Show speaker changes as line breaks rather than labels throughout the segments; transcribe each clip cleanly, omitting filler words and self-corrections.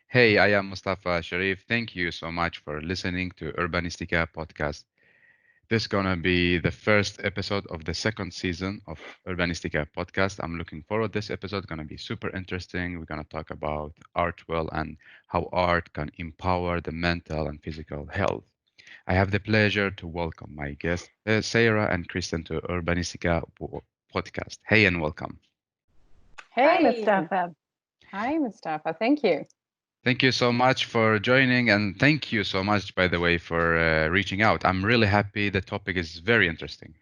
Hey, I am Mustafa Sharif. Thank you so much for listening to Urbanistica podcast. This is gonna be the first episode of the second season of Urbanistica podcast. I'm looking forward. This episode gonna be super interesting. We're gonna talk about Artwell and how art can empower the mental and physical health. I have the pleasure to welcome my guests, Sarah and Kristen, to Urbanistica podcast. Hey, and welcome.
Hi,
Hey,
Mustafa.
hi, Mustafa. Thank you.
Thank you so much for joining, and thank you so much, by the way, for reaching out. I'm really happy. The topic is very interesting.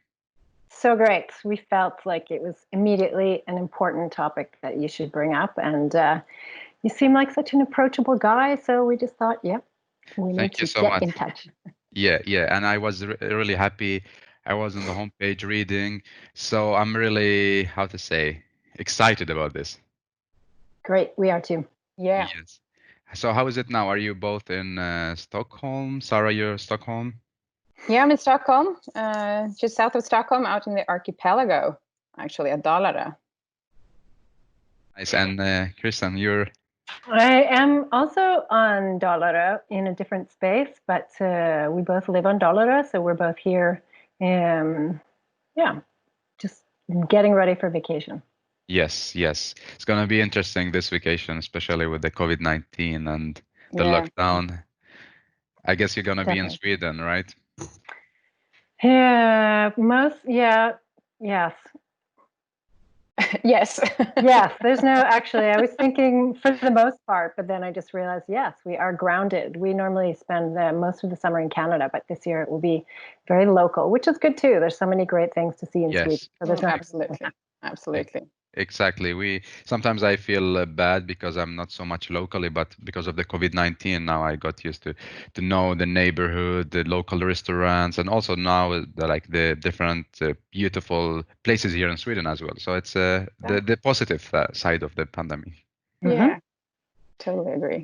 So great. We felt like it was immediately an important topic that you should bring up. And you seem like such an approachable guy. So we just thought, yep, we need
Thank you
to
so
get
much.
in touch.
Yeah. And I was really happy. I was on the homepage reading, so I'm really, how to say, excited about this.
Great. We are too.
Yeah.
Yes. So how is it now? Are you both in Stockholm? Sarah, you're Stockholm?
Yeah, I'm in Stockholm, just south of Stockholm, out in the archipelago, actually, at Dalarö.
Nice. And Kristen, you're
I am also on Dalarö in a different space, but we both live on Dalarö. So we're both here. Yeah, just getting ready for vacation.
yes. It's gonna be interesting this vacation, especially with the COVID-19 and the
Yeah.
lockdown. I guess you're gonna be in
Definitely.
Sweden, right?
Yes.
Yes.
Yes, there's no actually. I was thinking for the most part, but then I just realized, yes, we are grounded. We normally spend most of the summer in Canada, but this year it will be very local, which is good too. There's so many great things to see in Sweden.
Yes,
So there's no
Absolutely.
e-
Absolutely.
exactly. We sometimes I feel bad because I'm not so much locally, but because of the COVID-19 now I got used to know the neighborhood, the local restaurants, and also now like the different beautiful places here in Sweden as well. So it's
Yeah.
the positive side of the pandemic.
Mhm.
Yeah, totally agree.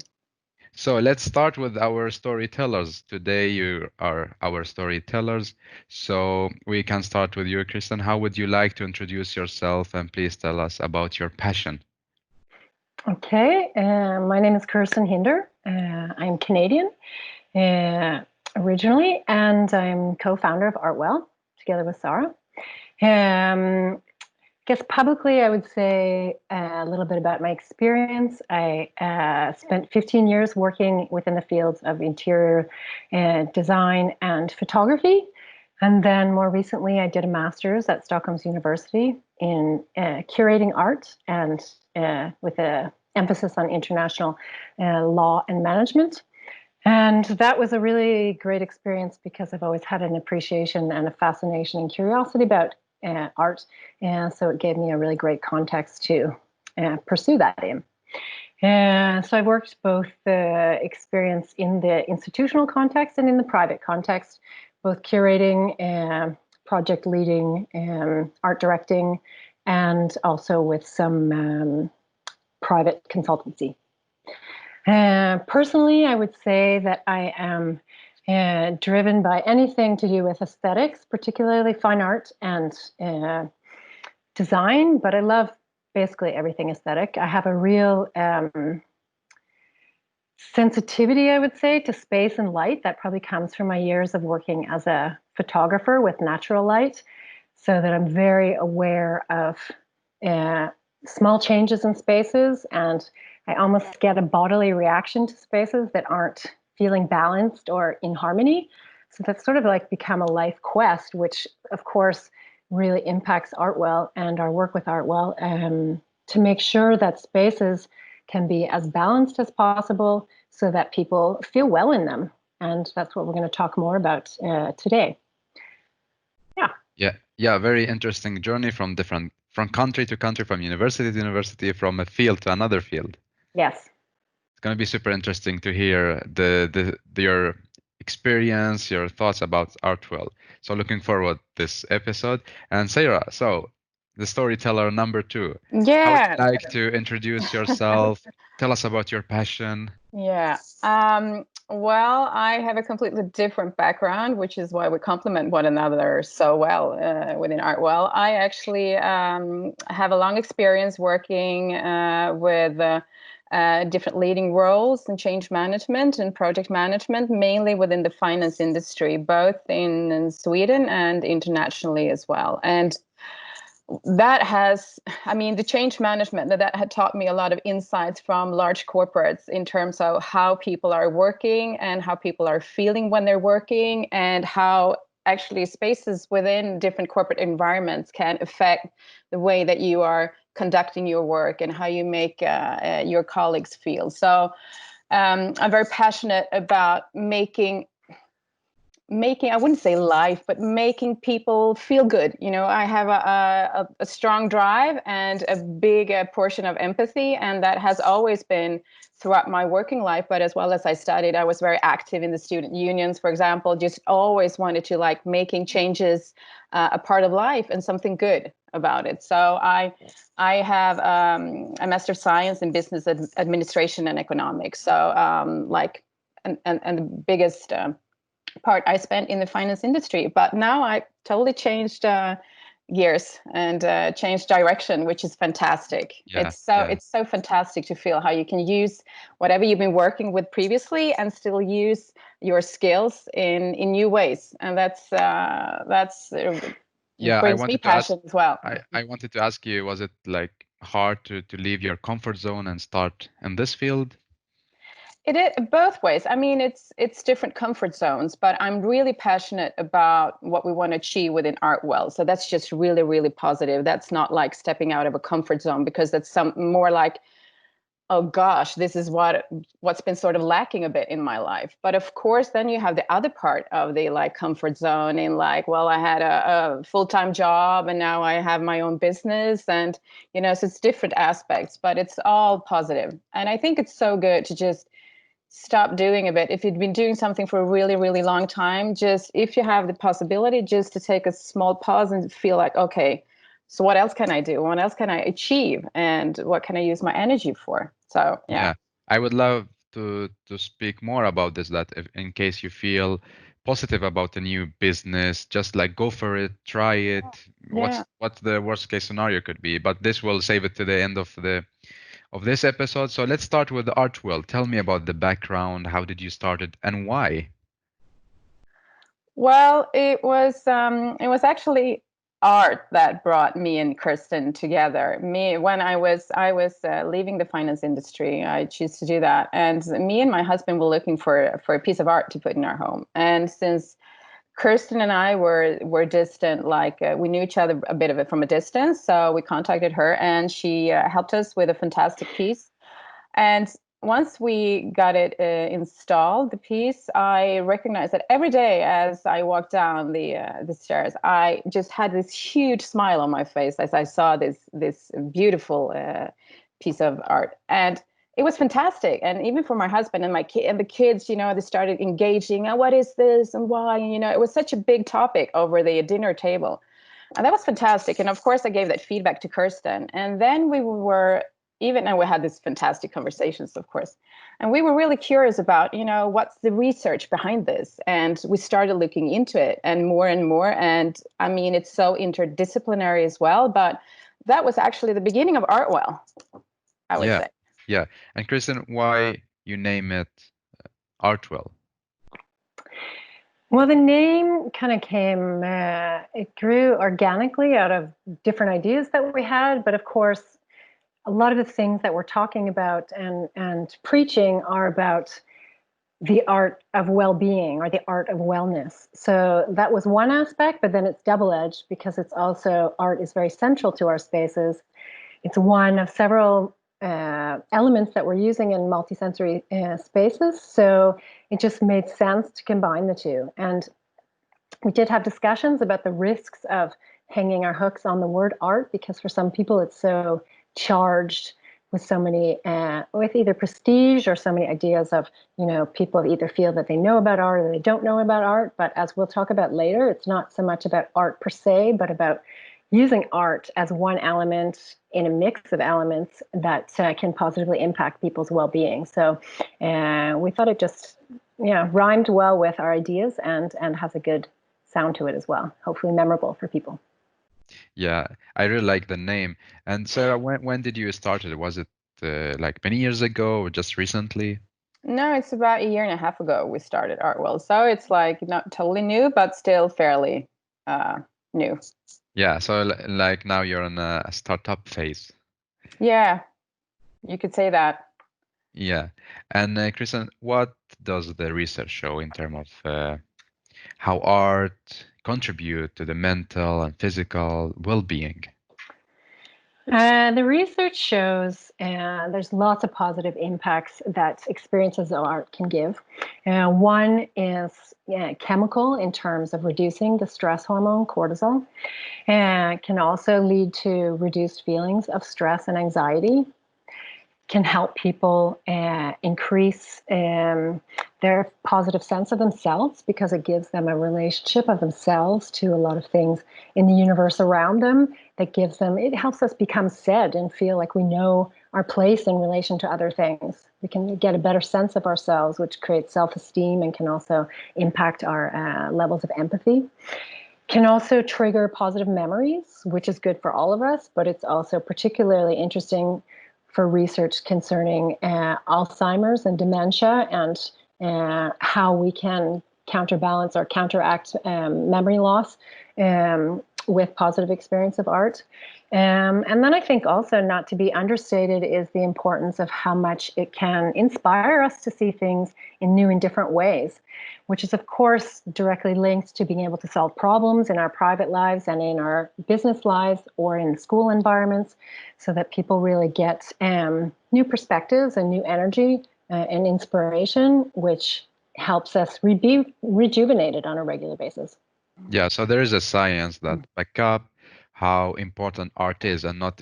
So let's start with our storytellers. Today you are our storytellers. So we can start with you, Kristen. How would you like to introduce yourself and please tell us about your passion?
Okay, my name is Kirsten Hinder. I'm Canadian originally, and I'm co-founder of Artwell together with Sarah. Guess publicly, I would say a little bit about my experience. I spent 15 years working within the fields of interior design and photography. And then more recently, I did a master's at Stockholm's University in curating art and with an emphasis on international law and management. And that was a really great experience because I've always had an appreciation and a fascination and curiosity about art. And so it gave me a really great context to pursue that in. And so I've worked both the experience in the institutional context and in the private context, both curating, project leading, art directing, and also with some private consultancy. Personally, I would say that I am driven by anything to do with aesthetics, particularly fine art and design, but I love basically everything aesthetic. I have a real sensitivity, I would say, to space and light. That probably comes from my years of working as a photographer with natural light, so that I'm very aware of uh, small changes in spaces, and I almost get a bodily reaction to spaces that aren't feeling balanced or in harmony. So that's sort of like become a life quest, which of course really impacts Artwell and our work with Artwell, to make sure that spaces can be as balanced as possible so that people feel well in them. And that's what we're going to talk more about today. Yeah.
Yeah, very interesting journey from from country to country, from university to university, from a field to another field.
Yes.
It's going to be super interesting to hear your experience, your thoughts about Artwell. So looking forward this episode. And Sarah, so the storyteller number two. How would
Yeah.
you like to introduce yourself? Tell us about your passion.
Yeah. Well, I have a completely different background, which is why we complement one another so well within Artwell. I actually have a long experience working with different leading roles in change management and project management, mainly within the finance industry, both in Sweden and internationally as well. And that has, I mean, the change management that had taught me a lot of insights from large corporates in terms of how people are working and how people are feeling when they're working, and how actually spaces within different corporate environments can affect the way that you are conducting your work and how you make your colleagues feel. So I'm very passionate about making, I wouldn't say life, but making people feel good. You know, I have a strong drive and a big portion of empathy, and that has always been throughout my working life. But as well as I studied, I was very active in the student unions, for example, just always wanted to like making changes a part of life and something good about it. So I have a Master of Science in Business Administration and Economics. So like, and the biggest part I spent in the finance industry, but now I totally changed gears and changed direction, which is fantastic.
Yeah,
It's so fantastic to feel how you can use whatever you've been working with previously and still use your skills in new ways, and that's
yeah. I
brings me
wanted to ask.
passion as well.
I wanted to ask you, was it like hard to leave your comfort zone and start in this field?
It is both ways. I mean, it's different comfort zones, but I'm really passionate about what we want to achieve within Artwell. So that's just really, really positive. That's not like stepping out of a comfort zone, because that's some more like, oh gosh, this is what's been sort of lacking a bit in my life. But of course, then you have the other part of the like comfort zone in like, well, I had a full-time job and now I have my own business, and you know, so it's different aspects, but it's all positive. And I think it's so good to just stop doing a bit. If you've been doing something for a really, really long time, just if you have the possibility just to take a small pause and feel like, okay, so what else can I do? What else can I achieve? And what can I use my energy for? So yeah.
Yeah, I would love to speak more about this, that if, in case you feel positive about a new business, just like go for it, try it.
Yeah.
What's the worst case scenario could be? But this will save it to the end of this episode. So let's start with Artwell. Tell me about the background. How did you start it and why?
Well, it was actually art that brought me and Kirsten together. Me when I was leaving the finance industry, I chose to do that, and me and my husband were looking for a piece of art to put in our home. And since Kirsten and I were distant, like we knew each other a bit of it from a distance, so we contacted her, and she helped us with a fantastic piece. And once we got it installed, the piece, I recognized that every day as I walked down the stairs, I just had this huge smile on my face as I saw this beautiful piece of art, and it was fantastic. And even for my husband and my kid and the kids, you know, they started engaging. Oh, what is this and why? You know, it was such a big topic over the dinner table. And that was fantastic. And of course, I gave that feedback to Kirsten. And then we were even, and we had these fantastic conversations, of course. And we were really curious about, you know, what's the research behind this? And we started looking into it and more and more. And I mean, it's so interdisciplinary as well. But that was actually the beginning of Artwell, I would
Yeah,
say.
yeah. And Kristen, why you name it Artwell?
Well, the name kind of came, it grew organically out of different ideas that we had. But of course, a lot of the things that we're talking about and preaching are about the art of well-being or the art of wellness. So that was one aspect, but then it's double-edged because it's also art is very central to our spaces. It's one of several elements that we're using in multisensory spaces. So it just made sense to combine the two. And we did have discussions about the risks of hanging our hooks on the word art, because for some people it's so charged with so many, with either prestige or so many ideas of, you know, people either feel that they know about art or they don't know about art. But as we'll talk about later, it's not so much about art per se, but about using art as one element in a mix of elements that can positively impact people's well-being. So we thought it just, rhymed well with our ideas and has a good sound to it as well. Hopefully memorable for people.
Yeah, I really like the name. And Sarah, when did you start it? Was it like many years ago or just recently?
No, it's about a year and a half ago we started Artwell. So it's like not totally new, but still fairly new.
Yeah, so like now you're in a startup phase.
Yeah, you could say that.
Yeah. And Kristen, what does the research show in terms of how art contribute to the mental and physical well-being?
The research shows there's lots of positive impacts that experiences of art can give. One is chemical in terms of reducing the stress hormone cortisol, and can also lead to reduced feelings of stress and anxiety. Can help people increase their positive sense of themselves because it gives them a relationship of themselves to a lot of things in the universe around them that gives them, it helps us become said and feel like we know our place in relation to other things. We can get a better sense of ourselves, which creates self-esteem and can also impact our levels of empathy. Can also trigger positive memories, which is good for all of us, but it's also particularly interesting for research concerning Alzheimer's and dementia and how we can counterbalance or counteract memory loss with positive experience of art. And then I think also not to be understated is the importance of how much it can inspire us to see things in new and different ways, which is of course directly linked to being able to solve problems in our private lives and in our business lives or in school environments, so that people really get new perspectives and new energy and inspiration, which helps us be rejuvenated on a regular basis.
Yeah, so there is a science that back up how important art is, and not,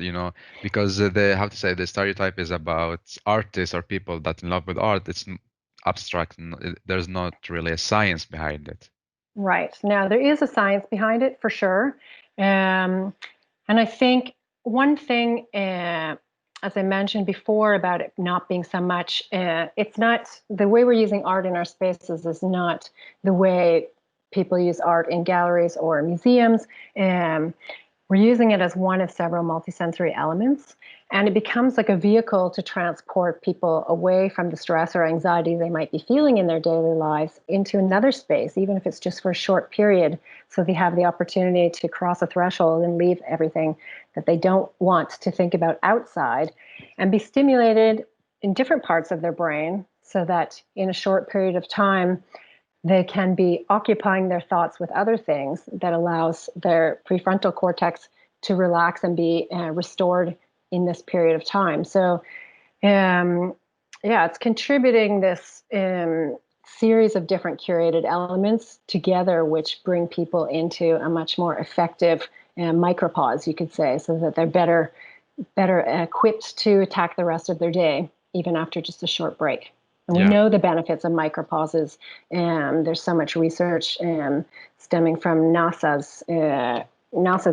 because the how to say the stereotype is about artists or people that in love with art. It's abstract. There's not really a science behind it.
Right. Now, there is a science behind it for sure. And I think one thing, as I mentioned before, about it not being so much, it's not the way we're using art in our spaces is not the way people use art in galleries or museums. We're using it as one of several multisensory elements, and it becomes like a vehicle to transport people away from the stress or anxiety they might be feeling in their daily lives into another space, even if it's just for a short period, so they have the opportunity to cross a threshold and leave everything that they don't want to think about outside and be stimulated in different parts of their brain, so that in a short period of time they can be occupying their thoughts with other things that allows their prefrontal cortex to relax and be restored in this period of time. So, it's contributing this series of different curated elements together, which bring people into a much more effective micropause, you could say, so that they're better equipped to attack the rest of their day, even after just a short break. And we know the benefits of micropauses. There's so much research stemming from NASA's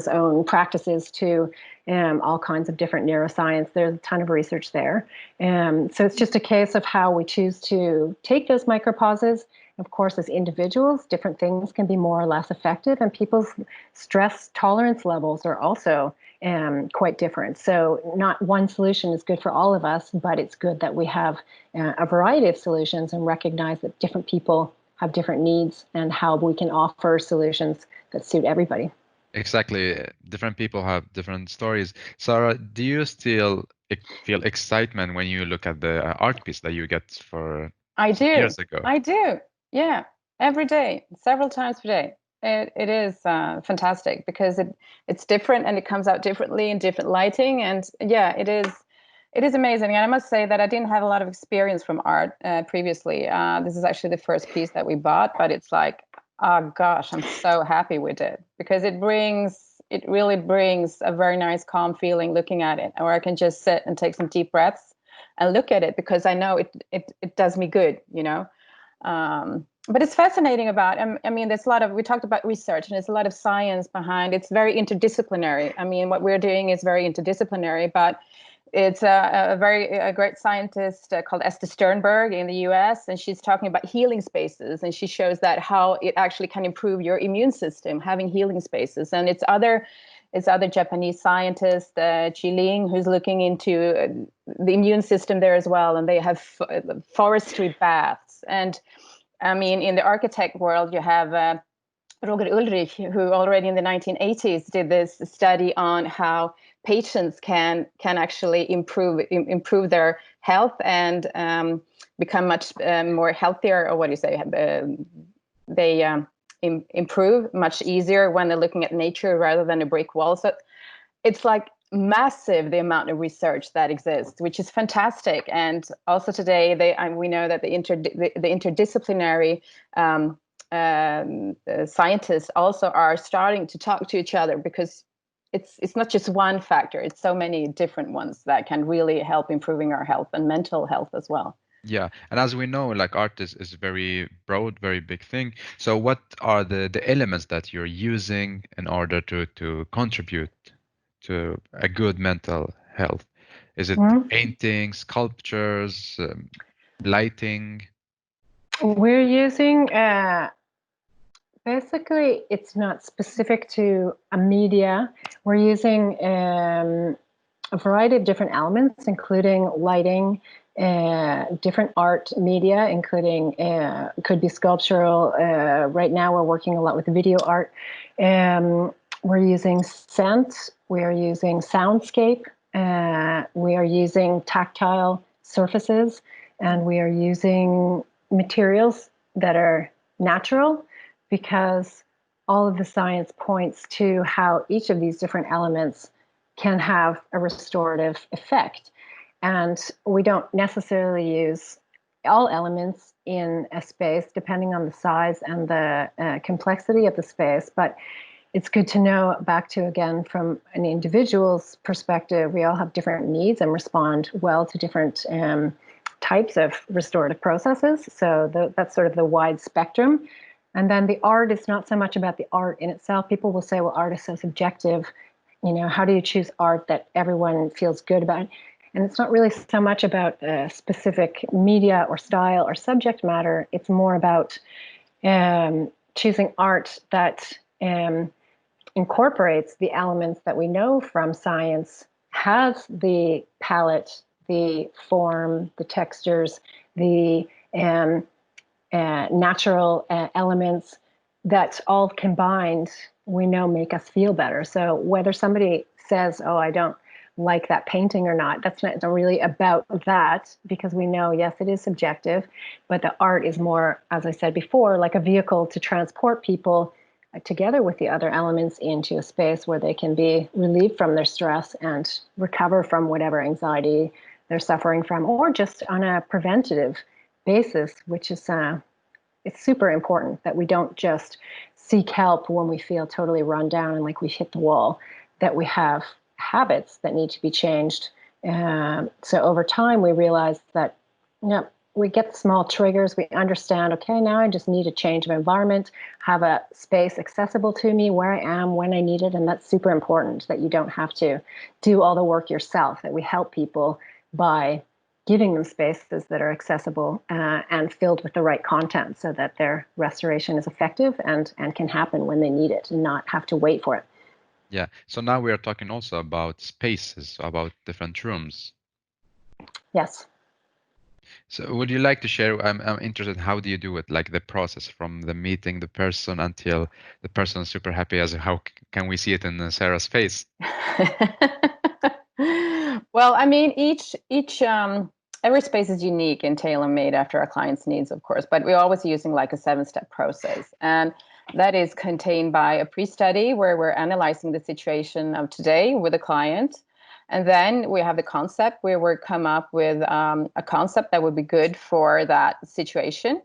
own practices to all kinds of different neuroscience. There's a ton of research there. So it's just a case of how we choose to take those micropauses. Of course, as individuals, different things can be more or less effective, and people's stress tolerance levels are also quite different. So not one solution is good for all of us, but it's good that we have a variety of solutions and recognize that different people have different needs and how we can offer solutions that suit everybody.
Exactly. Different people have different stories. Sarah, do you still feel excitement when you look at the art piece that you get for
I
some
do.
years ago?
I do. Yeah. Every day, several times per day. It is fantastic because it's different and it comes out differently in different lighting. And yeah, it is amazing. And I must say that I didn't have a lot of experience from art previously. This is actually the first piece that we bought, but it's like, oh gosh, I'm so happy with it because it really brings a very nice calm feeling looking at it, or I can just sit and take some deep breaths and look at it because I know it does me good, but it's fascinating about, I mean, there's a lot of, we talked about research and there's a lot of science behind. It's very interdisciplinary. I mean, what we're doing is very interdisciplinary, but it's a great scientist called Esther Sternberg in the US, and she's talking about healing spaces, and she shows that how it actually can improve your immune system, having healing spaces. And it's other it's other Japanese scientists, Ling, who's looking into the immune system there as well, and they have forestry baths. And I mean, in the architect world, you have Roger Ulrich, who already in the 1980s did this study on how patients can actually improve their health and become much more healthier, or what do you say? They improve much easier when they're looking at nature rather than a brick wall. So it's like massive, the amount of research that exists, which is fantastic. And also today, we know that the interdisciplinary scientists also are starting to talk to each other, because it's not just one factor, it's so many different ones that can really help improving our health and mental health as well.
Yeah, and as we know, like art is very broad, very big thing. So what are the elements that you're using in order to contribute to a good mental health? Is it painting, sculptures, lighting?
We're using basically, it's not specific to a media. We're using a variety of different elements, including lighting, different art media, including could be sculptural. Right now, we're working a lot with video art. We're using scent. We are using soundscape. We are using tactile surfaces, and we are using materials that are natural, because all of the science points to how each of these different elements can have a restorative effect. And we don't necessarily use all elements in a space, depending on the size and the complexity of the space. But it's good to know, back to, again, from an individual's perspective, we all have different needs and respond well to different types of restorative processes. So that's sort of the wide spectrum. And then the art is not so much about the art in itself. People will say, well, art is so subjective. You know, how do you choose art that everyone feels good about? And it's not really so much about a specific media or style or subject matter. It's more about choosing art that incorporates the elements that we know from science, has the palette, the form, the textures, the natural elements that all combined, we know, make us feel better. So whether somebody says, oh, I don't like that painting or not, that's not really about that, because we know, yes, it is subjective, but the art is more, as I said before, like a vehicle to transport people together with the other elements into a space where they can be relieved from their stress and recover from whatever anxiety they're suffering from, or just on a preventative basis, which is it's super important that we don't just seek help when we feel totally run down and like we hit the wall, that we have habits that need to be changed. So over time, we realize that we get small triggers. We understand, okay, now I just need a change of environment, have a space accessible to me where I am when I need it. And that's super important, that you don't have to do all the work yourself, that we help people by giving them spaces that are accessible and filled with the right content, so that their restoration is effective and can happen when they need it and not have to wait for it.
Yeah. So now we are talking also about spaces, about different rooms.
Yes.
So would you like to share, I'm interested, how do you do it? Like the process from the meeting the person until the person is super happy, as how can we see it in Sarah's face?
Well, I mean, every space is unique and tailor-made after our client's needs, of course, but we're always using like a 7-step process. And that is contained by a pre-study where we're analyzing the situation of today with a client. And then we have the concept where we come up with a concept that would be good for that situation.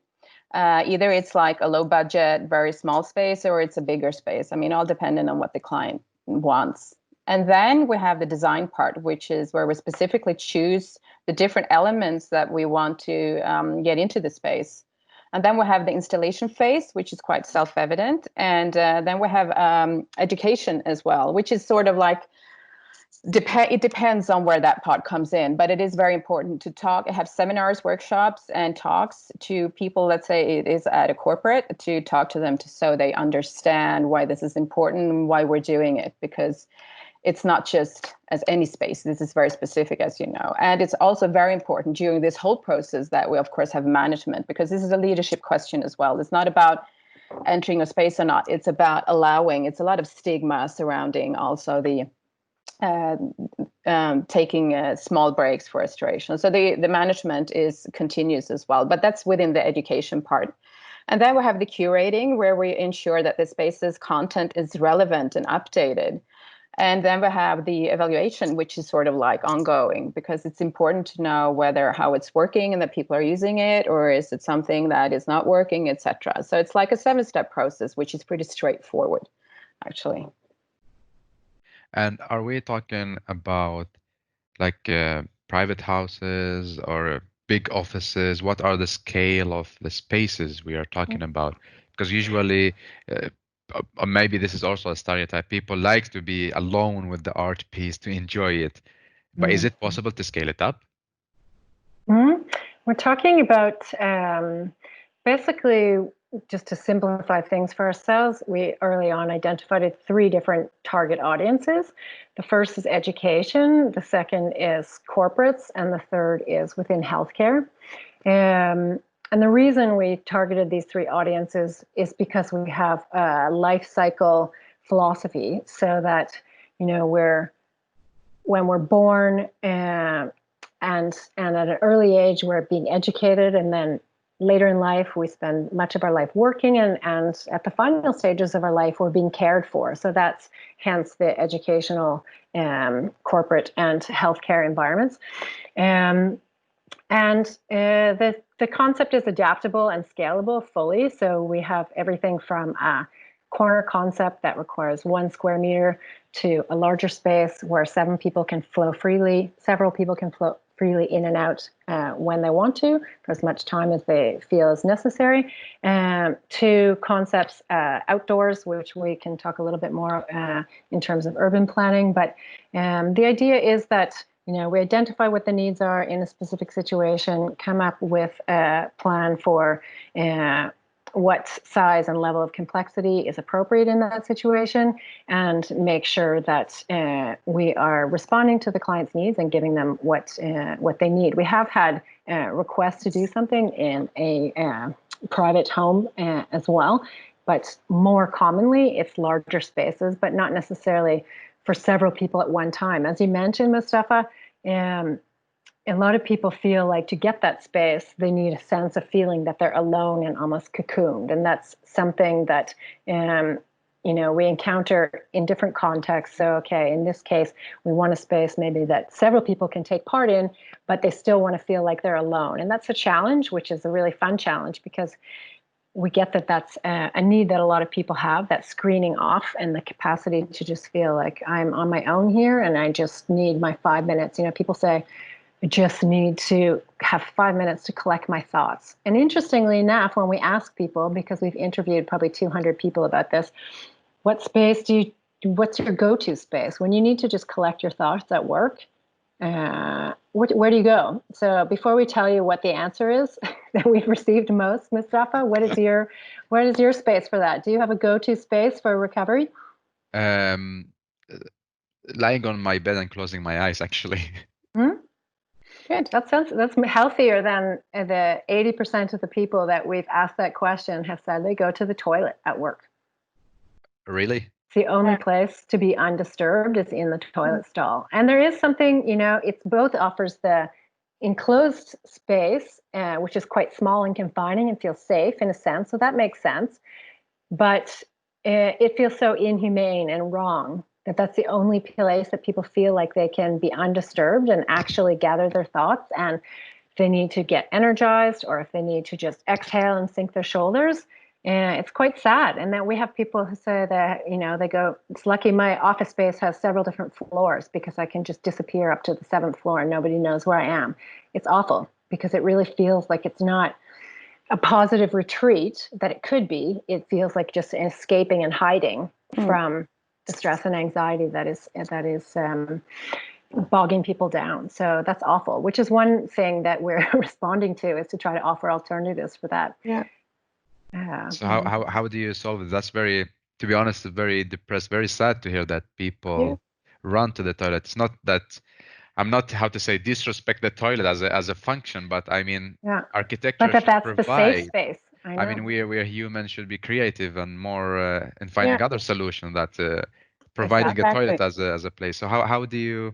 Either it's like a low budget, very small space, or it's a bigger space. I mean, all dependent on what the client wants. And then we have the design part, which is where we specifically choose the different elements that we want to get into the space. And then we have the installation phase, which is quite self-evident. And then we have education as well, which is sort of like It depends on where that part comes in, but it is very important to have seminars, workshops, and talks to people. Let's say it is at a corporate, to talk to them so they understand why this is important and why we're doing it, because it's not just as any space. This is very specific, as you know. And it's also very important during this whole process that we, of course, have management, because this is a leadership question as well. It's not about entering a space or not. It's about allowing. It's a lot of stigma surrounding also the taking small breaks for restoration. So the management continues as well, but that's within the education part. And then we have the curating, where we ensure that the space's content is relevant and updated. And then we have the evaluation, which is sort of like ongoing, because it's important to know how it's working and that people are using it, or is it something that is not working, etc. So it's like a 7-step process, which is pretty straightforward, actually.
And are we talking about like private houses or big offices? What are the scale of the spaces we are talking about? Because usually, maybe this is also a stereotype, people like to be alone with the art piece to enjoy it. But is it possible to scale it up?
We're talking about basically, just to simplify things for ourselves, we early on identified 3 different target audiences. The first is education, the second is corporates, and the third is within healthcare. And the reason we targeted these 3 audiences is because we have a life cycle philosophy, so that, you know, when we're born and at an early age, we're being educated, and then later in life, we spend much of our life working, and at the final stages of our life, we're being cared for. So that's hence the educational, corporate, and healthcare environments. The concept is adaptable and scalable fully. So we have everything from a corner concept that requires 1 square meter to a larger space where several people can flow freely in and out when they want to, for as much time as they feel is necessary, to concepts outdoors, which we can talk a little bit more in terms of urban planning. But the idea is that, you know, we identify what the needs are in a specific situation, come up with a plan for what size and level of complexity is appropriate in that situation, and make sure that we are responding to the client's needs and giving them what they need. We have had requests to do something in a private home as well, but more commonly it's larger spaces, but not necessarily for several people at one time. As you mentioned, Mustafa, a lot of people feel like to get that space, they need a sense of feeling that they're alone and almost cocooned. And that's something that, you know, we encounter in different contexts. So, okay, in this case, we want a space maybe that several people can take part in, but they still want to feel like they're alone. And that's a challenge, which is a really fun challenge, because we get that that's a need that a lot of people have, that screening off and the capacity to just feel like I'm on my own here and I just need my 5 minutes. You know, people say, I just need to have 5 minutes to collect my thoughts. And interestingly enough, when we ask people, because we've interviewed probably 200 people about this, what's your go-to space? When you need to just collect your thoughts at work, where do you go? So before we tell you what the answer is that we've received most, Mustafa, what is your space for that? Do you have a go-to space for recovery?
Lying on my bed and closing my eyes, actually.
Good. That's healthier than the 80% of the people that we've asked that question have said they go to the toilet at work.
Really?
It's the only place to be undisturbed is in the toilet stall. And there is something, you know, it's both offers the enclosed space, which is quite small and confining and feels safe in a sense. So that makes sense. But it feels so inhumane and wrong that that's the only place that people feel like they can be undisturbed and actually gather their thoughts. And if they need to get energized, or if they need to just exhale and sink their shoulders, it's quite sad. And then we have people who say that, you know, they go, it's lucky my office space has several different floors because I can just disappear up to the 7th floor and nobody knows where I am. It's awful, because it really feels like it's not a positive retreat that it could be. It feels like just escaping and hiding from the stress and anxiety that is bogging people down. So that's awful, which is one thing that we're responding to, is to try to offer alternatives for that.
Yeah.
So how do you solve it? That's very, to be honest, very depressed, very sad to hear that people run to the toilet. It's not that I'm not, how to say, disrespect the toilet as a function, but I mean, architecture
but
should
that's the
provide.
safe space. I
mean, we're humans, should be creative and more in finding other solutions that providing a toilet as a place. So how do you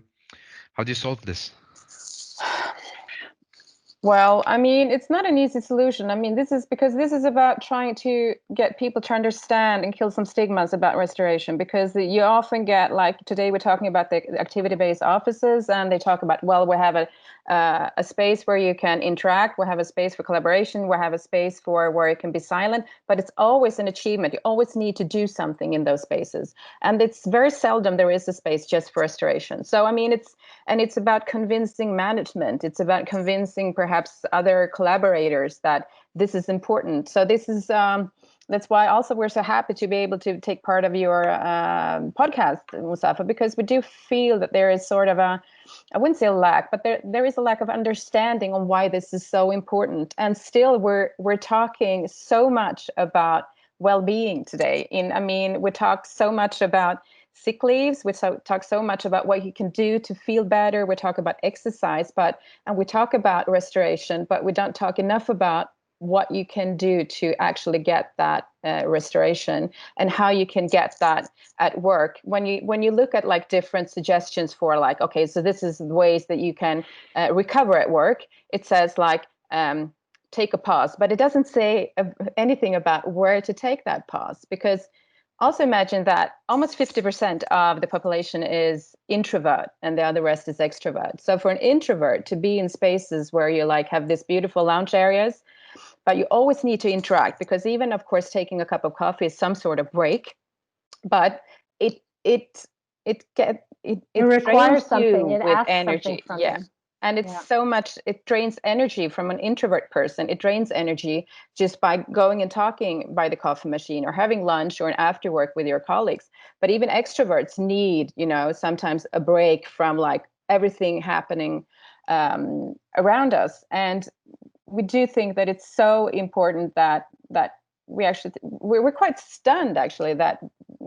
solve this?
Well, I mean, it's not an easy solution. I mean, this is about trying to get people to understand and kill some stigmas about restoration, because you often get, like today we're talking about the activity-based offices, and they talk about, well, we have a space where you can interact, we have a space for collaboration, we have a space for where it can be silent, but it's always an achievement. You always need to do something in those spaces. And it's very seldom there is a space just for restoration. So, I mean, it's about convincing management. It's about convincing perhaps other collaborators that this is important. So this is that's why also we're so happy to be able to take part of your podcast, Mustafa, because we do feel that there is sort of I wouldn't say a lack, but there is a lack of understanding on why this is so important. And still we're talking so much about well-being today. We talk so much about sick leaves. We talk so much about what you can do to feel better. We talk about exercise, and we talk about restoration, but we don't talk enough about what you can do to actually get that restoration, and how you can get that at work. When you look at like different suggestions for like, okay, so this is the ways that you can recover at work. It says like, take a pause, but it doesn't say anything about where to take that pause, because also imagine that almost 50% of the population is introvert and the other rest is extrovert. So for an introvert to be in spaces where you like have this beautiful lounge areas, but you always need to interact, because even of course taking a cup of coffee is some sort of break, but it
requires something.
It with energy. Yeah. And it's so much, it drains energy from an introvert person. It drains energy just by going and talking by the coffee machine or having lunch or an after work with your colleagues. But even extroverts need, sometimes a break from like everything happening around us. And we do think that it's so important that we're quite stunned actually that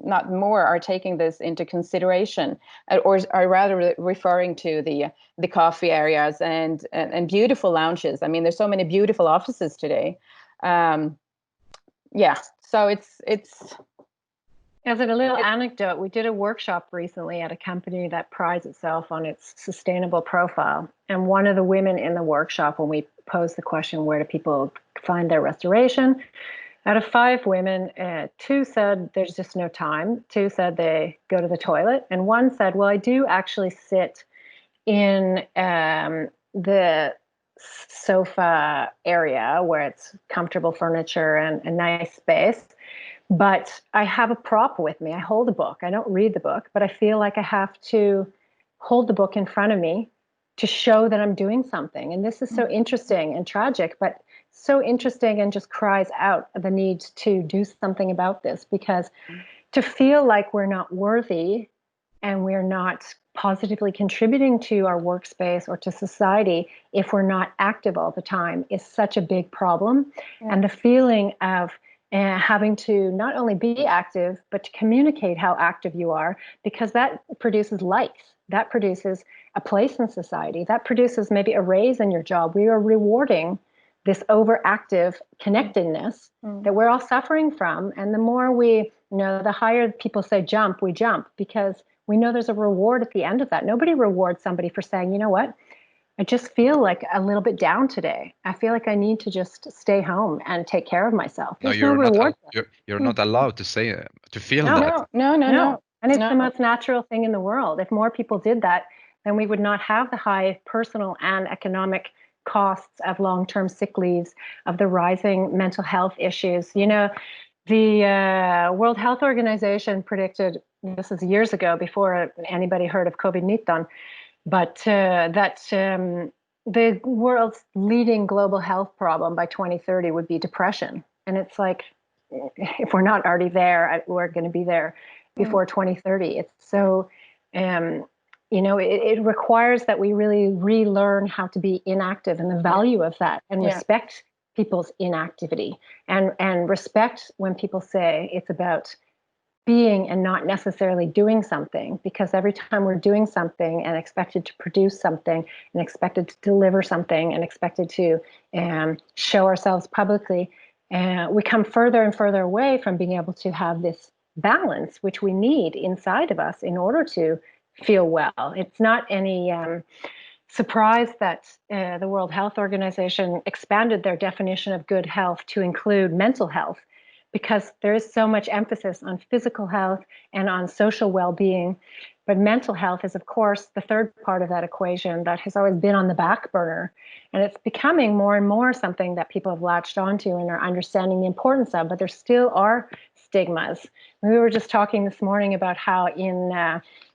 not more are taking this into consideration, or are rather referring to the coffee areas and beautiful lounges. I mean, there's so many beautiful offices today. So it's
as a little anecdote, we did a workshop recently at a company that prides itself on its sustainable profile. And one of the women in the workshop, when we posed the question, where do people find their restoration? Out of 5 women, 2 said there's just no time. 2 said they go to the toilet. And 1 said, well, I do actually sit in the sofa area where it's comfortable furniture and a nice space. But I have a prop with me. I hold a book. I don't read the book, but I feel like I have to hold the book in front of me to show that I'm doing something. And this is so interesting and tragic, but so interesting, and just cries out the need to do something about this, because to feel like we're not worthy and we're not positively contributing to our workspace or to society if we're not active all the time is such a big problem. And the feeling of having to not only be active, but to communicate how active you are, because that produces likes, that produces a place in society, that produces maybe a raise in your job. We are rewarding this overactive connectedness that we're all suffering from. And the more the higher people say jump, we jump, because we know there's a reward at the end of that. Nobody rewards somebody for saying, you know what, I just feel like a little bit down today. I feel like I need to just stay home and take care of myself. There's no reward.
You're not allowed to say to feel
that.
No.
And it's the most natural thing in the world. If more people did that, then we would not have the high personal and economic costs of long-term sick leaves, of the rising mental health issues. The World Health Organization predicted, this is years ago, before anybody heard of COVID-19, but that the world's leading global health problem by 2030 would be depression. And it's like, if we're not already there, we're going to be there before 2030. It's so, it requires that we really relearn how to be inactive and the value of that, and respect people's inactivity, and respect when people say it's about being and not necessarily doing something, because every time we're doing something and expected to produce something and expected to deliver something and expected to show ourselves publicly, we come further and further away from being able to have this balance, which we need inside of us in order to feel well. It's not any surprise that the World Health Organization expanded their definition of good health to include mental health, because there is so much emphasis on physical health and on social well-being. But mental health is, of course, the third part of that equation that has always been on the back burner. And it's becoming more and more something that people have latched onto and are understanding the importance of, but there still are stigmas. We were just talking this morning about how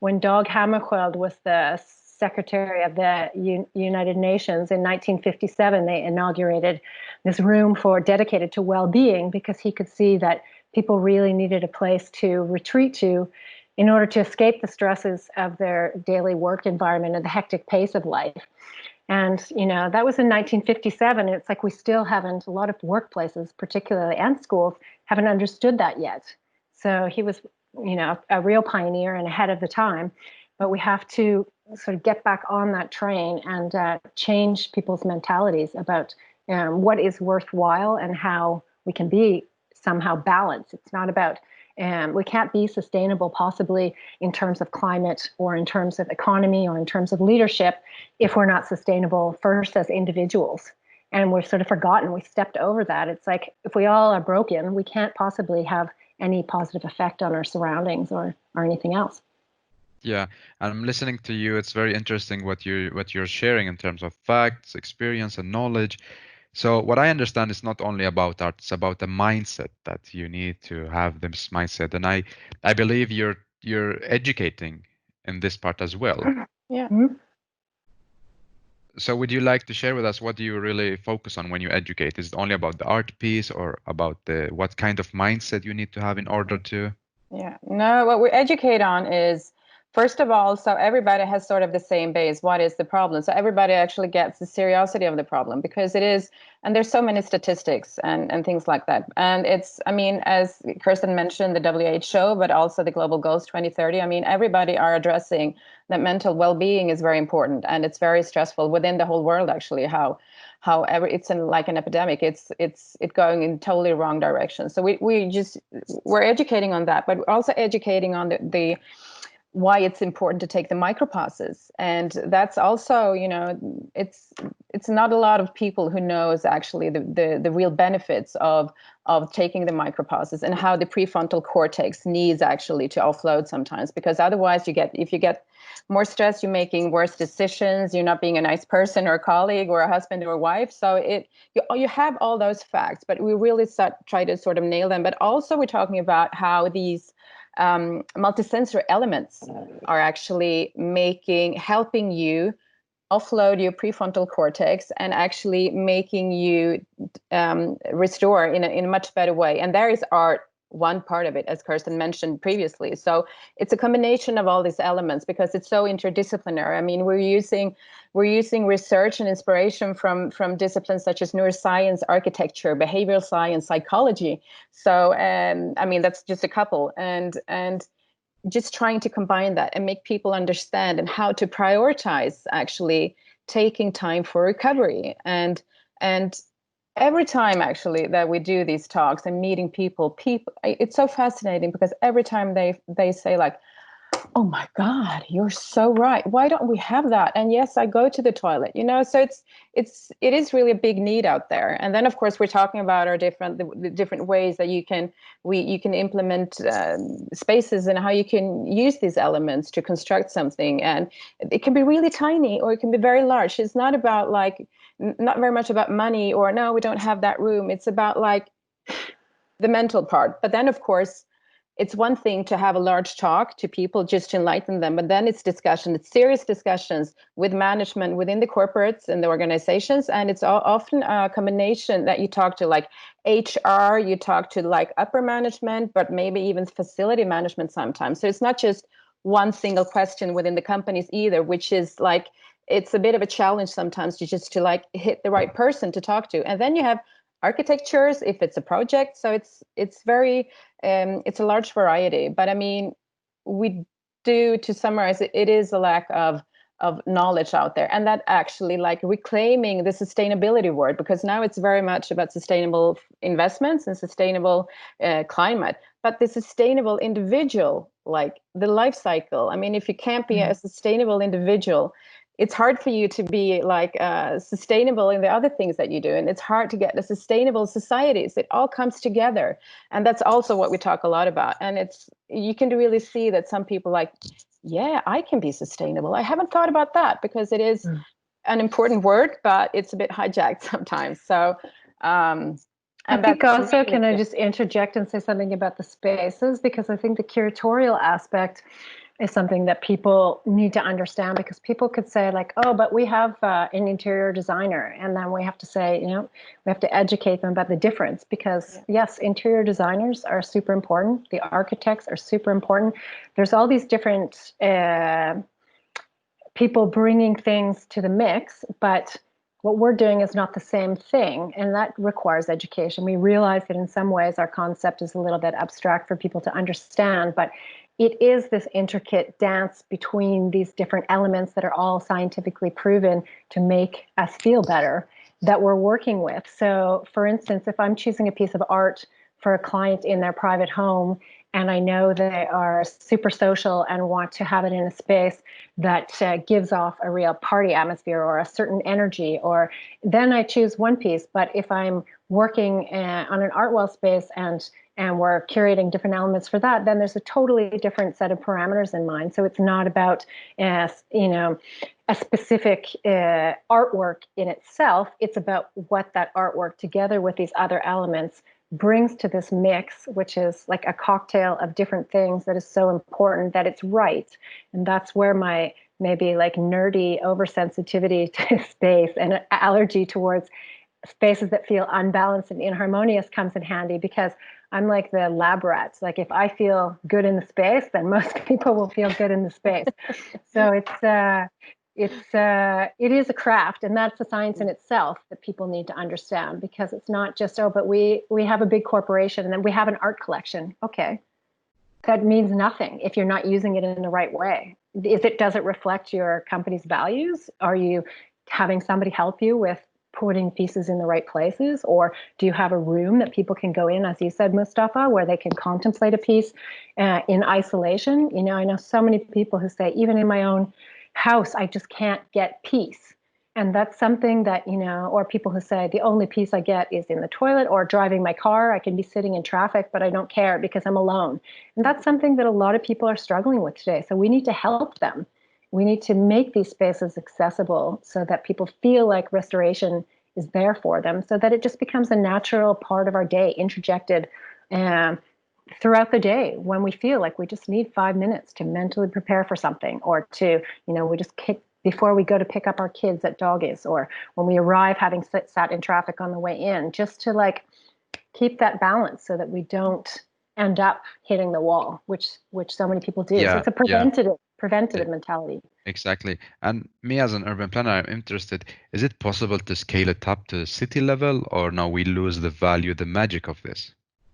when Dag Hammarskjöld was the Secretary of the United Nations in 1957, they inaugurated this room dedicated to well-being, because he could see that people really needed a place to retreat to in order to escape the stresses of their daily work environment and the hectic pace of life. And, that was in 1957. And it's like we still haven't, a lot of workplaces, particularly, and schools, haven't understood that yet. So he was, a real pioneer and ahead of the time. But we have to sort of get back on that train and change people's mentalities about what is worthwhile and how we can be somehow balanced. It's not about, we can't be sustainable possibly in terms of climate or in terms of economy or in terms of leadership if we're not sustainable first as individuals. And we've sort of forgotten, we stepped over that. It's like, if we all are broken, we can't possibly have any positive effect on our surroundings or anything else.
Yeah, I'm listening to you. It's very interesting what you're sharing in terms of facts, experience, and knowledge. So what I understand is not only about art; it's about the mindset that you need to have this mindset. And I believe you're educating in this part as well.
Yeah.
Mm-hmm.
So would you like to share with us, what do you really focus on when you educate? Is it only about the art piece, or about what kind of mindset you need to have in order to?
Yeah, no, what we educate on is, first of all, so everybody has sort of the same base. What is the problem? So everybody actually gets the seriousity of the problem, because it is, and there's so many statistics and things like that. And it's, as Kirsten mentioned, the WHO, but also the Global Goals 2030. Everybody are addressing that mental well-being is very important, and it's very stressful within the whole world, actually, however it's like an epidemic. It's going in totally wrong direction. So we're educating on that, but we're also educating on the why it's important to take the micropauses. And that's also, it's not a lot of people who knows actually the real benefits of taking the micropauses, and how the prefrontal cortex needs actually to offload sometimes, because otherwise if you get more stress, you're making worse decisions, you're not being a nice person or a colleague or a husband or a wife. So you have all those facts, but we really try to sort of nail them. But also we're talking about how these multisensory elements are actually helping you offload your prefrontal cortex, and actually making you restore in a much better way. And there is art, one part of it, as Kirsten mentioned previously. So it's a combination of all these elements, because it's so interdisciplinary. We're using research and inspiration from disciplines such as neuroscience, architecture, behavioral science, psychology. So that's just a couple, and just trying to combine that and make people understand and how to prioritize actually taking time for recovery. And every time actually that we do these talks and meeting people, it's so fascinating, because every time they say like, oh my God, you're so right. Why don't we have that? And yes, I go to the toilet, so it is really a big need out there. And then of course we're talking about our the different ways that you can implement spaces, and how you can use these elements to construct something. And it can be really tiny, or it can be very large. It's not about not very much about money, or no, we don't have that room. It's about like the mental part. But then of course, it's one thing to have a large talk to people just to enlighten them, but then it's discussion, it's serious discussions with management within the corporates and the organizations. And it's often a combination that you talk to like HR, you talk to like upper management, but maybe even facility management sometimes. So it's not just one single question within the companies either, which is like, it's a bit of a challenge sometimes to like hit the right person to talk to. And then you have architectures if it's a project. So it's very it's a large variety. But I mean, we do, to summarize it, it is a lack of knowledge out there, and that actually like reclaiming the sustainability word, because now it's very much about sustainable investments and sustainable climate, but the sustainable individual, like the life cycle. I mean, if you can't be a sustainable individual, it's hard for you to be like sustainable in the other things that you do. And it's hard to get the sustainable societies. It all comes together. And that's also what we talk a lot about. And it's, you can really see that some people like, yeah, I can be sustainable. I haven't thought about that, because it is an important word, but it's a bit hijacked sometimes. So,
I think also, can I just interject and say something about the spaces? Because I think the curatorial aspect is something that people need to understand, because people could say like, oh, but we have an interior designer. And then we have to say, you know, we have to educate them about the difference, because yes, interior designers are super important. The architects are super important. There's all these different people bringing things to the mix, but what we're doing is not the same thing, and that requires education. We realize that in some ways our concept is a little bit abstract for people to understand, but it is this intricate dance between these different elements that are all scientifically proven to make us feel better that we're working with. So, for instance, if I'm choosing a piece of art for a client in their private home, and I know they are super social and want to have it in a space that gives off a real party atmosphere or a certain energy, or then I choose one piece. But if I'm working on an Artwell space and we're curating different elements for that, then there's a totally different set of parameters in mind. So it's not about, you know, a specific artwork in itself. It's about what that artwork, together with these other elements, brings to this mix, which is like a cocktail of different things that is so important that it's right. And that's where my maybe like nerdy oversensitivity to space and allergy towards spaces that feel unbalanced and inharmonious comes in handy, because I'm like the lab rats. Like if I feel good in the space, then most people will feel good in the space. So it is a craft, and that's a science in itself that people need to understand, because it's not just, oh, but we have a big corporation and then we have an art collection. Okay. That means nothing if you're not using it in the right way. Does it reflect your company's values? Are you having somebody help you with putting pieces in the right places? Or do you have a room that people can go in, as you said, Mustafa, where they can contemplate a piece in isolation? You know, I know so many people who say, even in my own house, I just can't get peace. And that's something that, you know, or people who say the only peace I get is in the toilet or driving my car. I can be sitting in traffic, but I don't care because I'm alone. And that's something that a lot of people are struggling with today. So we need to help them. We need to make these spaces accessible so that people feel like restoration is there for them, so that it just becomes a natural part of our day, interjected throughout the day, when we feel like we just need 5 minutes to mentally prepare for something, or to, you know, we just before we go to pick up our kids at doggies, or when we arrive having sat in traffic on the way in, just to like keep that balance so that we don't end up hitting the wall, which so many people do. So it's a preventative mentality.
Exactly. And me as an urban planner, I'm interested, is it possible to scale it up to city level, or no, we lose the value, the magic of this?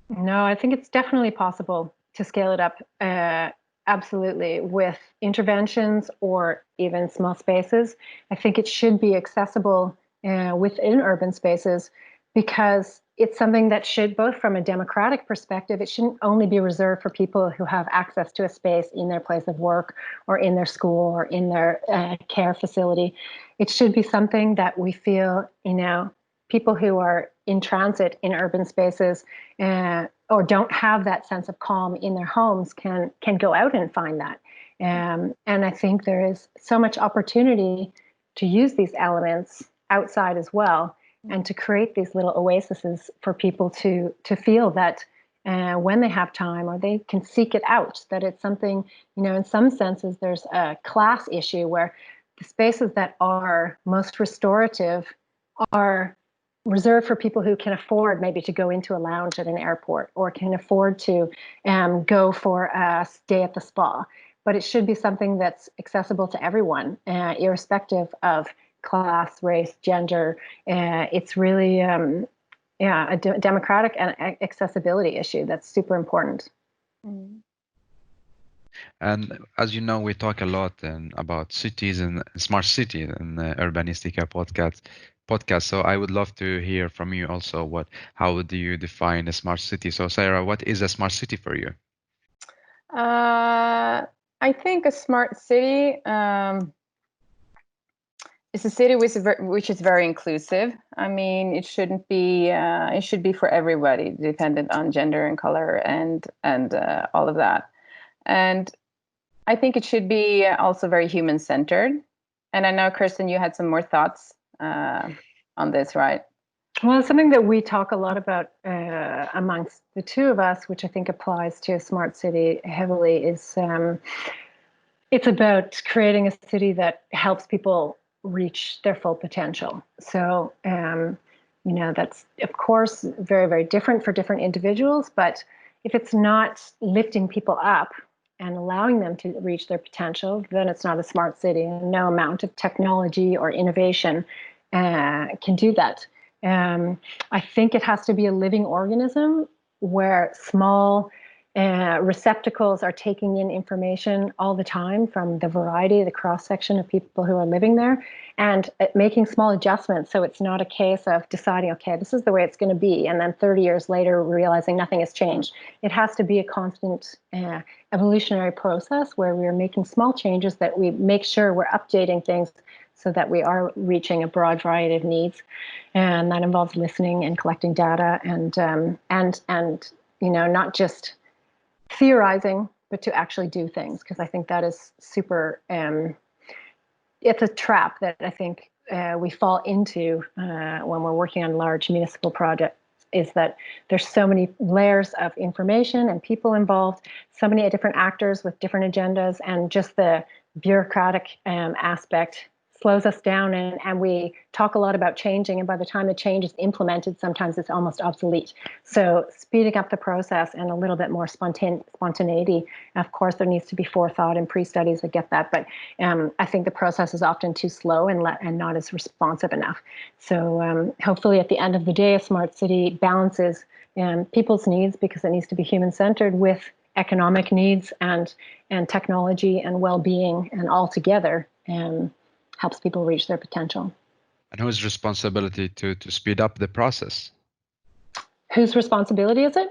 No, I think it's definitely possible to scale it up, absolutely, with interventions or even small spaces. I think it should be accessible within urban spaces, because it's something that should, both from a democratic perspective, it shouldn't only be reserved for people who have access to a space in their place of work or in their school or in their care facility. It should be something that we feel, you know, people who are in transit in urban spaces or don't have that sense of calm in their homes can go out and find that. And I think there is so much opportunity to use these elements outside as well, and to create these little oases for people to feel that when they have time, or they can seek it out. That it's something, in some senses, there's a class issue where the spaces that are most restorative are reserved for people who can afford maybe to go into a lounge at an airport, or can afford to go for a stay at the spa. But it should be something that's accessible to everyone, irrespective of class, race, gender. It's really, a democratic and accessibility issue that's super important.
Mm.
And as you know, we talk a lot about cities and smart cities in the Urbanistica podcast. So I would love to hear from you also. How do you define a smart city? So Sarah, what is a smart city for you?
I think a smart city is a city which is very inclusive. I mean, it shouldn't be. It should be for everybody, dependent on gender and color and all of that. And I think it should be also very human-centered. And I know, Kirsten, you had some more thoughts on this, right?
Well, something that we talk a lot about amongst the two of us, which I think applies to a smart city heavily, is it's about creating a city that helps people reach their full potential. So, that's, of course, very, very different for different individuals. But if it's not lifting people up and allowing them to reach their potential, then it's not a smart city. And no amount of technology or innovation can do that. I think it has to be a living organism where small receptacles are taking in information all the time from the variety, the cross section of people who are living there, and making small adjustments. So it's not a case of deciding, okay, this is the way it's going to be, and then 30 years later realizing nothing has changed. It has to be a constant evolutionary process where we are making small changes, that we make sure we're updating things so that we are reaching a broad variety of needs, and that involves listening and collecting data, and not just theorizing, but to actually do things, because I think that is super. It's a trap that I think we fall into when we're working on large municipal projects. Is that there's so many layers of information and people involved, so many different actors with different agendas, and just the bureaucratic aspect slows us down, and we talk a lot about changing, and by the time the change is implemented, sometimes it's almost obsolete. So speeding up the process and a little bit more spontaneity. Of course, there needs to be forethought and pre-studies, I get that, but I think the process is often too slow and not as responsive enough. So hopefully at the end of the day, a smart city balances people's needs, because it needs to be human-centered, with economic needs and technology and well-being, and all together helps people reach their potential.
And whose responsibility to speed up the process?
Whose responsibility is it?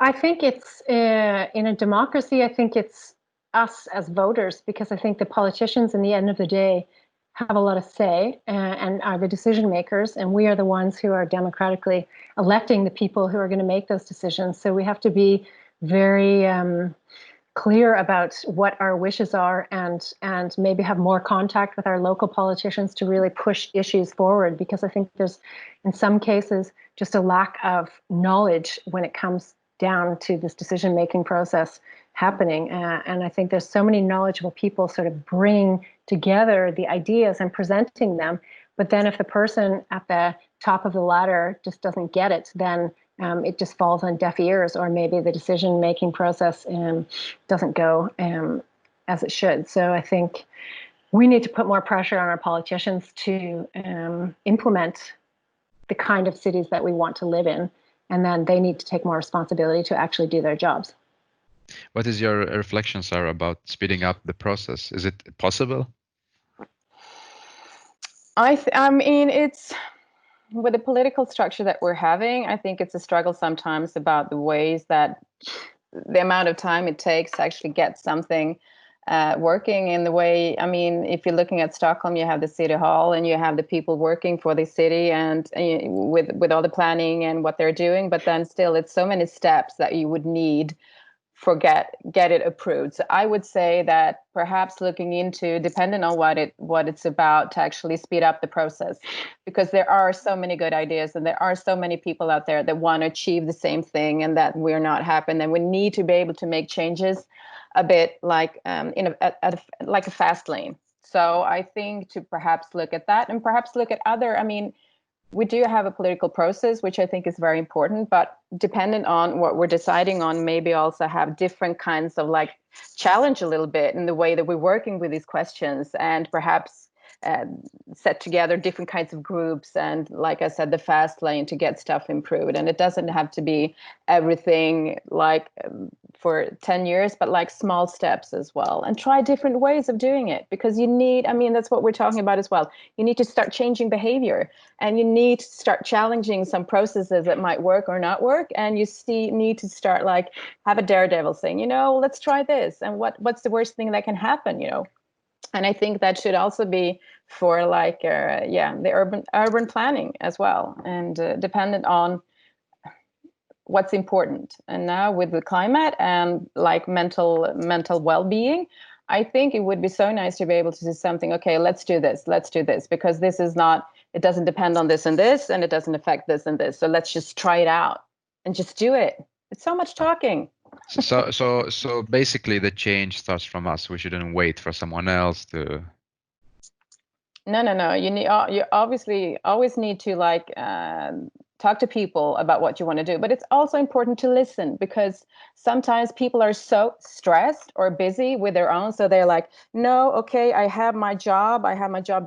I think it's in a democracy, I think it's us as voters, because I think the politicians, in the end of the day, have a lot of say and are the decision makers, and we are the ones who are democratically electing the people who are going to make those decisions. So we have to be very clear about what our wishes are, and maybe have more contact with our local politicians to really push issues forward, because I think there's, in some cases, just a lack of knowledge when it comes down to this decision-making process happening. And I think there's so many knowledgeable people sort of bringing together the ideas and presenting them. But then if the person at the top of the ladder just doesn't get it, then it just falls on deaf ears, or maybe the decision-making process doesn't go as it should. So I think we need to put more pressure on our politicians to implement the kind of cities that we want to live in, and then they need to take more responsibility to actually do their jobs.
What is your reflection, Sarah, about speeding up the process? Is it possible?
I mean, it's, with the political structure that we're having, I think it's a struggle sometimes about the ways that the amount of time it takes to actually get something working in the way. I mean, if you're looking at Stockholm, you have the city hall and you have the people working for the city, and with all the planning and what they're doing, but then still it's so many steps that you would need get it approved. So I would say that perhaps looking into, depending on what it's about, to actually speed up the process, because there are so many good ideas and there are so many people out there that want to achieve the same thing, and that we're not happy. And we need to be able to make changes a bit like like a fast lane. So I think to perhaps look at that, and perhaps look at other, I mean, we do have a political process, which I think is very important, but dependent on what we're deciding on, maybe also have different kinds of like challenge a little bit in the way that we're working with these questions, and perhaps uh, set together different kinds of groups. And like I said, the fast lane to get stuff improved. And it doesn't have to be everything like for 10 years, but like small steps as well, and try different ways of doing it, because you need, I mean, that's what we're talking about as well. You need to start changing behavior, and you need to start challenging some processes that might work or not work. And you need to start like have a daredevil saying, let's try this. And what's the worst thing that can happen, And I think that should also be for like, the urban planning as well, and dependent on what's important. And now with the climate and like mental well-being, I think it would be so nice to be able to do something. Okay, let's do this, because this is not, it doesn't depend on this and this, and it doesn't affect this and this. So let's just try it out and just do it. It's so much talking.
So basically the change starts from us. We shouldn't wait for someone else to.
No. You obviously always need to like talk to people about what you want to do, but it's also important to listen, because sometimes people are so stressed or busy with their own, so they're like, no, okay, I have my job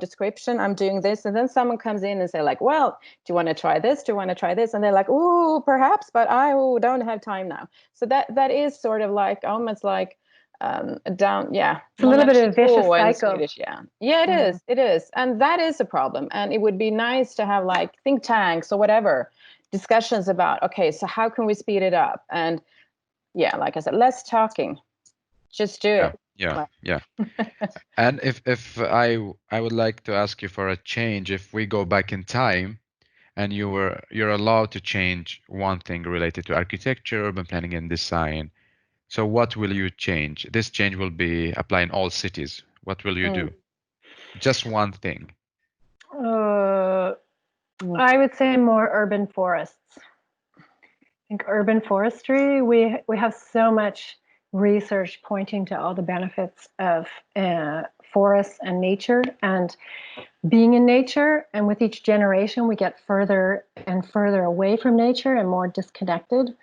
description, I'm doing this, and then someone comes in and say like, well, do you want to try this, and they're like, ooh, perhaps, but I don't have time now. So that is sort of like almost like down, yeah,
it's a little bit of a vicious cycle.
Swedish, it is, and that is a problem. And it would be nice to have like think tanks or whatever discussions about, okay, so how can we speed it up? And like I said, less talking, just do it.
Yeah. And if I would like to ask you for a change, if we go back in time and you're allowed to change one thing related to architecture, urban planning, and design. So what will you change? This change will be applied in all cities. What will you do? Just one thing.
I would say more urban forests. I think urban forestry, we have so much research pointing to all the benefits of forests and nature and being in nature. And with each generation, we get further and further away from nature and more disconnected.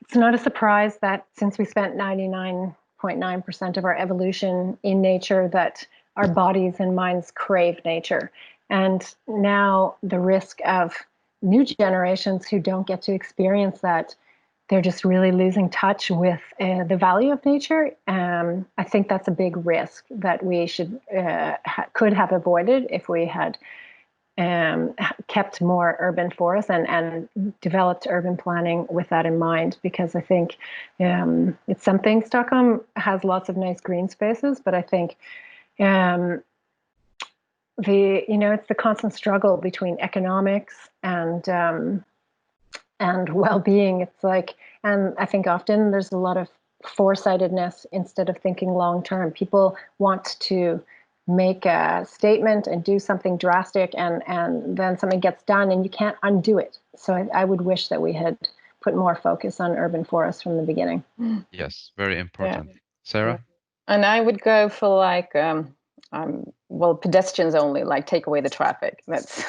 It's not a surprise that since we spent 99.9% of our evolution in nature, that our bodies and minds crave nature. And now the risk of new generations who don't get to experience that, they're just really losing touch with the value of nature. I think that's a big risk that we could have avoided if we had kept more urban forests and developed urban planning with that in mind, because I think it's something. Stockholm has lots of nice green spaces, but I think it's the constant struggle between economics and well-being. It's like, and I think often there's a lot of foresightedness instead of thinking long-term. People want to make a statement and do something drastic, and then something gets done and you can't undo it. So I would wish that we had put more focus on urban forests from the beginning.
Yes, very important. Sarah?
And I would go for like pedestrians only, like take away the traffic. That's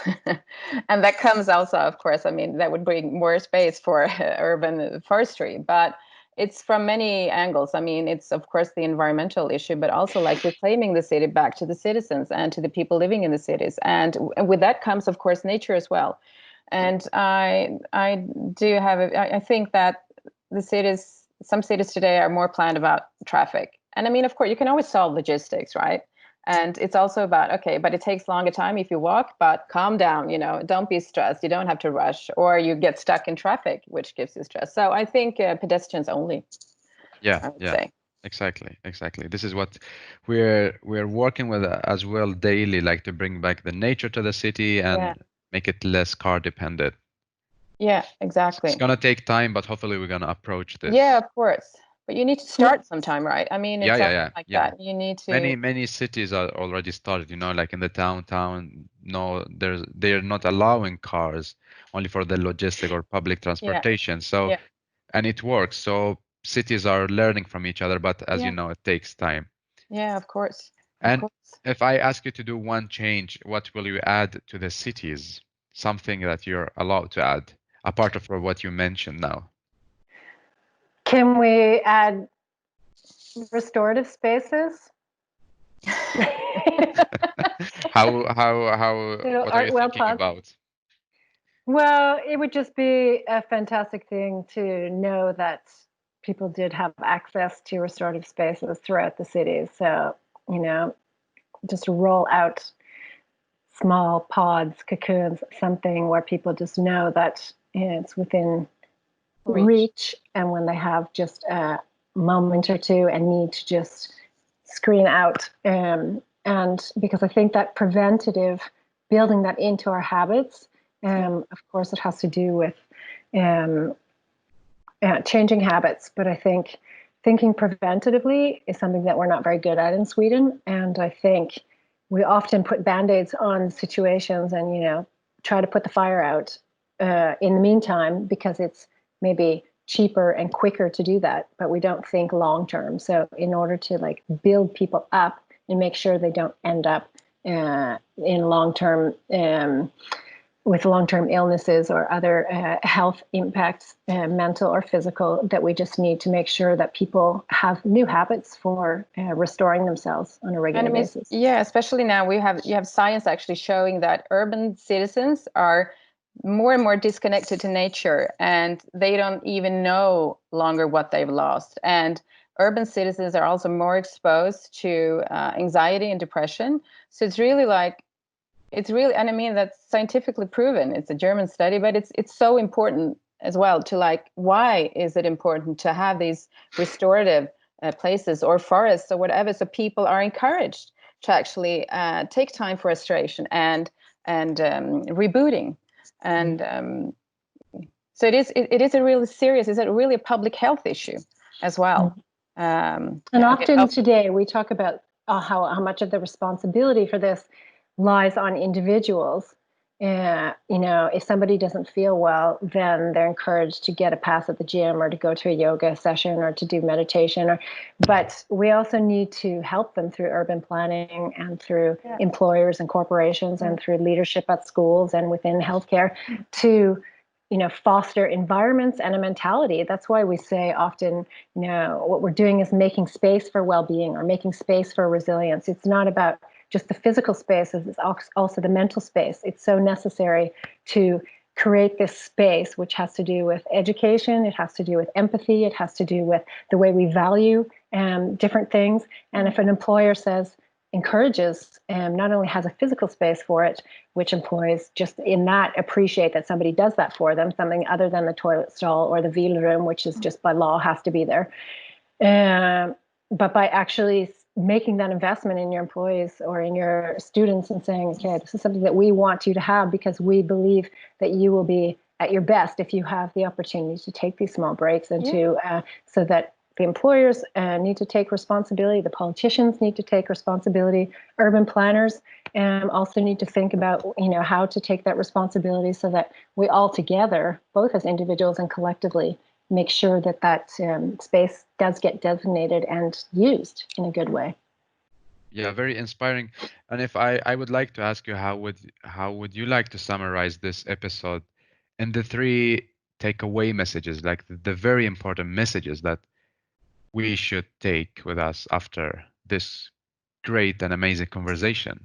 and that comes also, of course, I mean, that would bring more space for urban forestry, but it's from many angles. I mean, it's of course the environmental issue, but also like reclaiming the city back to the citizens and to the people living in the cities. And with that comes, of course, nature as well. And I think that some cities today are more planned about traffic. And I mean, of course, you can always solve logistics, right? And it's also about, okay, but it takes longer time if you walk, but calm down, don't be stressed. You don't have to rush, or you get stuck in traffic, which gives you stress. So I think pedestrians only.
Yeah. Exactly. This is what we're working with as well daily, like to bring back the nature to the city and make it less car dependent.
Yeah, exactly.
It's gonna take time, but hopefully we're gonna approach this.
Yeah, of course. But you need to start sometime, right? I mean,
Yeah,
it's
yeah,
always
yeah,
like
yeah.
that. You need to.
Many cities are already started, like in the town. No, they're not allowing cars only for the logistic or public
Yeah,
transportation. So,
yeah,
and it works. So cities are learning from each other, but as you
yeah,
know, it takes time.
yeah. Of course, of
And
course.
if I ask you to do one change, what will you add to the cities? Something that you're allowed to add, apart of what you mentioned now.
Can we add restorative spaces?
What are you
Artwell
thinking
pods.
about?
Well, it would just be a fantastic thing to know that people did have access to restorative spaces throughout the cities. So, just roll out small pods, cocoons, something where people just know that it's within reach. And when they have just a moment or two and need to just screen out. And because I think that preventative, building that into our habits, of course, it has to do with um, changing habits. But I think thinking preventatively is something that we're not very good at in Sweden. And I think we often put band-aids on situations and, try to put the fire out in the meantime because it's maybe cheaper and quicker to do that, but we don't think long term. So in order to build people up and make sure they don't end up in long term with long-term illnesses or other health impacts, mental or physical, that we just need to make sure that people have new habits for restoring themselves on a regular basis.
Yeah, especially now you have science actually showing that urban citizens are more and more disconnected to nature, and they don't even know longer what they've lost. And urban citizens are also more exposed to anxiety and depression. So it's really, and I mean, that's scientifically proven. It's a German study, but it's so important as well to why is it important to have these restorative places or forests or whatever, so people are encouraged to actually take time for restoration and rebooting. And so it is a really serious, it's a really a public health issue as well.
And often today we talk about how much of the responsibility for this lies on individuals. If somebody doesn't feel well, then they're encouraged to get a pass at the gym or to go to a yoga session or to do meditation. But we also need to help them through urban planning and through employers and corporations and through leadership at schools and within healthcare to foster environments and a mentality. That's why we say often, what we're doing is making space for well-being or making space for resilience. It's not about just the physical spaces, it's also the mental space. It's so necessary to create this space, which has to do with education, it has to do with empathy, it has to do with the way we value different things. And if an employer encourages not only has a physical space for it, which employees just in that appreciate that somebody does that for them, something other than the toilet stall or the wheel room, which is just by law has to be there. But by actually making that investment in your employees or in your students and saying, okay, this is something that we want you to have because we believe that you will be at your best if you have the opportunity to take these small breaks and so that the employers need to take responsibility, the politicians need to take responsibility, urban planners also need to think about how to take that responsibility so that we all together, both as individuals and collectively, make sure that space does get designated and used in a good way.
Yeah, very inspiring. And if I would like to ask you, how would you like to summarize this episode in the three takeaway messages, like the very important messages that we should take with us after this great and amazing conversation?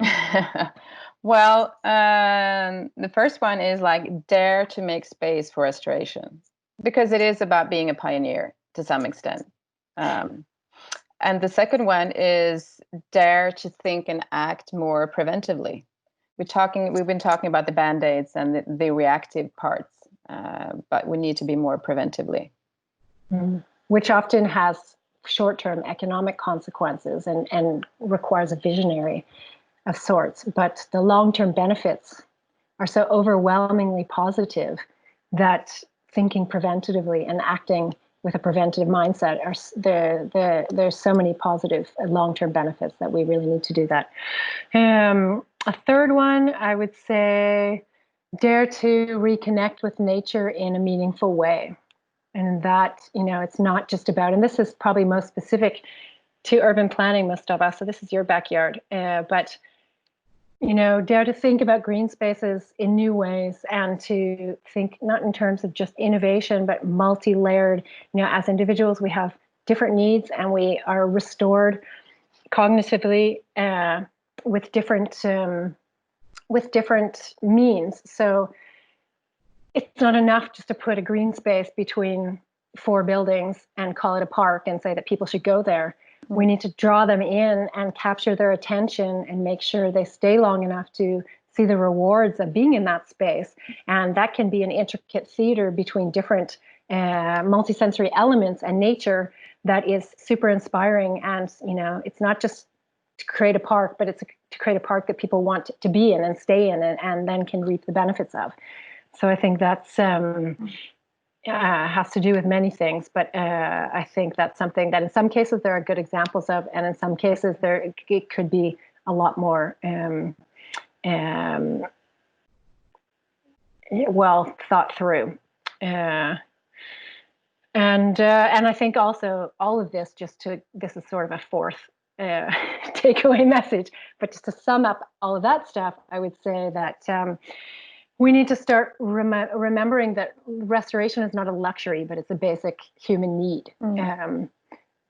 Well, the first one is dare to make space for restoration, because it is about being a pioneer to some extent. And the second one is dare to think and act more preventively. We've been talking about the band-aids and the reactive parts, but we need to be more preventively.
Which often has short-term economic consequences and requires a visionary of sorts. But the long-term benefits are so overwhelmingly positive that thinking preventatively and acting with a preventative mindset, there's so many positive long-term benefits that we really need to do that. A third one, I would say, dare to reconnect with nature in a meaningful way. And that, it's not just about, and this is probably most specific to urban planning, Mustafa, so this is your backyard, but dare to think about green spaces in new ways, and to think not in terms of just innovation, but multi-layered. As individuals, we have different needs, and we are restored cognitively with different means. So it's not enough just to put a green space between 4 buildings and call it a park and say that people should go there. We need to draw them in and capture their attention and make sure they stay long enough to see the rewards of being in that space. And that can be an intricate theater between different multisensory elements and nature that is super inspiring. And, it's not just to create a park, but it's to create a park that people want to be in and stay in, and then can reap the benefits of. So I think that's has to do with many things, but I think that's something that in some cases there are good examples of, and in some cases it could be a lot more well thought through. And I think also all of this, this is sort of a fourth takeaway message, but just to sum up all of that stuff, I would say that we need to start remembering that restoration is not a luxury, but it's a basic human need.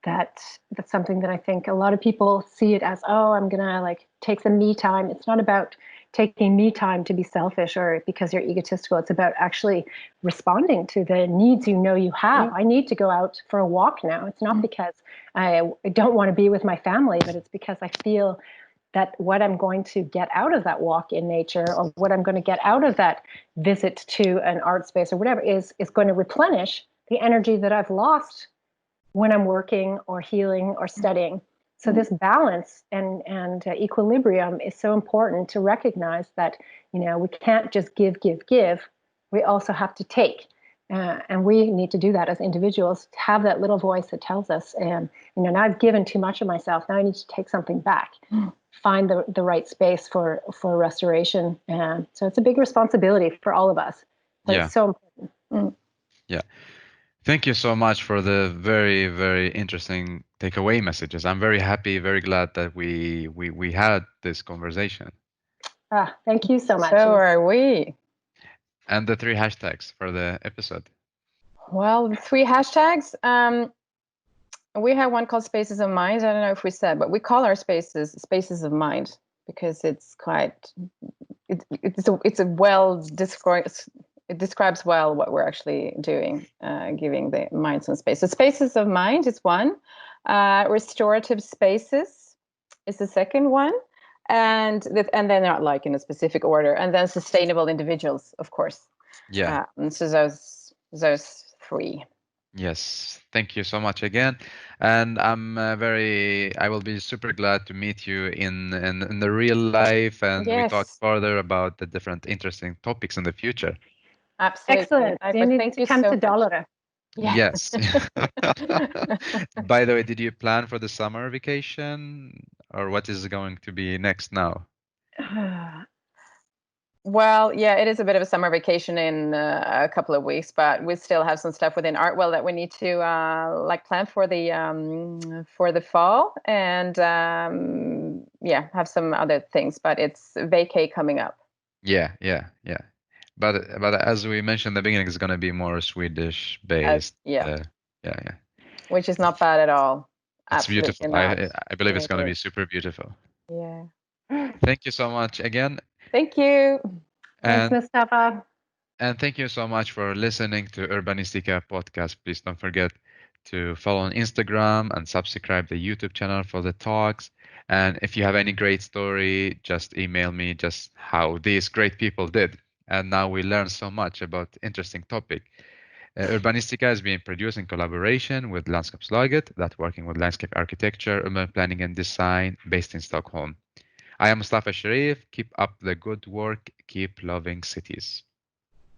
That's something that I think a lot of people see it as, oh, I'm gonna take some me time. It's not about taking me time to be selfish or because you're egotistical. It's about actually responding to the needs you have. I need to go out for a walk now. It's not because I don't want to be with my family, but it's because I feel that what I'm going to get out of that walk in nature, or what I'm going to get out of that visit to an art space or whatever, is going to replenish the energy that I've lost when I'm working or healing or studying. So this balance and equilibrium is so important to recognize that, we can't just give. We also have to take. And we need to do that as individuals, to have that little voice that tells us, now I've given too much of myself. Now I need to take something back. Find the right space for restoration. And so it's a big responsibility for all of us. But it's so important.
Yeah. Thank you so much for the very, very interesting takeaway messages. I'm very happy, very glad that we had this conversation.
Thank you so much.
So are we.
And the 3 hashtags for the episode.
Well, the 3 hashtags. We have one called Spaces of Mind. I don't know if we said, but we call our spaces of mind, because it's a well described. It describes well what we're actually doing, giving the mind some space. So Spaces of Mind is one. Restorative Spaces is the second one. And then they're not in a specific order. And then Sustainable Individuals, of course.
Yeah.
So those 3.
Yes, thank you so much again, and I will be super glad to meet you in the real life, and we talk further about the different interesting topics in the future.
Absolutely.
Excellent. You need to come to Dalarna.
Yes. By the way, did you plan for the summer vacation, or what is going to be next now?
Well, yeah, it is a bit of a summer vacation in a couple of weeks, but we still have some stuff within Artwell that we need to plan for the fall, and have some other things. But it's vacay coming up.
Yeah. But as we mentioned in the beginning, it's going to be more Swedish based.
Yeah.
Which
is not bad at all.
It's beautiful. I believe it's going to be super beautiful.
Yeah.
Thank you so much again.
Thank you.
Thanks, Mustafa.
And thank you so much for listening to Urbanistica podcast. Please don't forget to follow on Instagram and subscribe the YouTube channel for the talks. And if you have any great story, just email me just how these great people did. And now we learn so much about interesting topic. Urbanistica is being produced in collaboration with Landskapslaget, that working with landscape architecture, urban planning and design based in Stockholm. I am Mustafa Sharif. Keep up the good work. Keep loving cities.